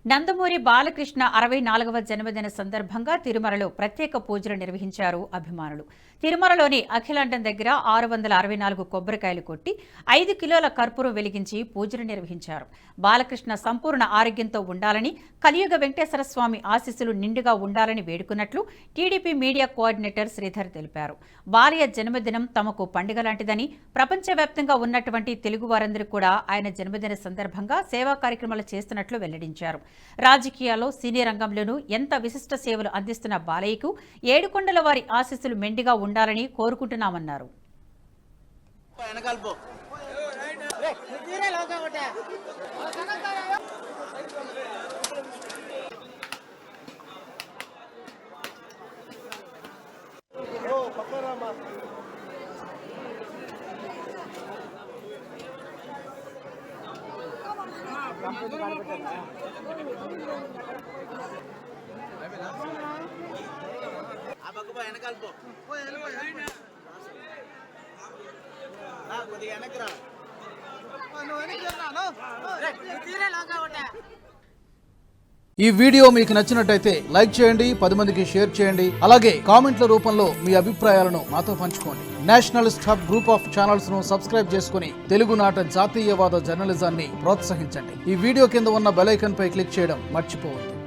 నందమూరి బాలకృష్ణ 64వ జన్మదిన సందర్భంగా తిరుమలలో ప్రత్యేక పూజలు నిర్వహించారు అభిమానులు. తిరుమలలోని అఖిలాండం దగ్గర 664 కొబ్బరికాయలు కొట్టి 5 కిలోల కర్పూరం వెలిగించి పూజలు నిర్వహించారు. బాలకృష్ణ సంపూర్ణ ఆరోగ్యంతో ఉండాలని, కలియుగ వెంకటేశ్వర స్వామి ఆశీస్సులు నిండుగా ఉండాలని వేడుకున్నట్లు టీడీపీ మీడియా కోఆర్డినేటర్ శ్రీధర్ తెలిపారు. బాలయ్య జన్మదినం తమకు పండుగ లాంటిదని, ప్రపంచవ్యాప్తంగా ఉన్నటువంటి తెలుగు వారందరూ కూడా ఆయన జన్మదిన సందర్భంగా సేవా కార్యక్రమాలు చేస్తున్నట్లు వెల్లడించారు. రాజకీయాల్లో సినీ రంగంలోనూ ఎంత విశిష్ట సేవలు అందిస్తున్న బాలయ్యకు ఏడుకొండల వారి ఆశీస్సులు మెండుగా ఉండాలని కోరుకుంటున్నామన్నారు. ఈ వీడియో మీకు నచ్చినట్టయితే లైక్ చేయండి, 10 మందికి షేర్ చేయండి. అలాగే కామెంట్ల రూపంలో మీ అభిప్రాయాలను మాతో పంచుకోండి. Nationalist hub group of channels ను సబ్స్క్రైబ్ చేసుకుని తెలుగునాట జాతీయవాద జర్నలిజాన్ని ప్రోత్సహించండి. ఈ వీడియో కింద ఉన్న బెల్ ఐకాన్ పై క్లిక్ చేయడం మర్చిపోవద్దు.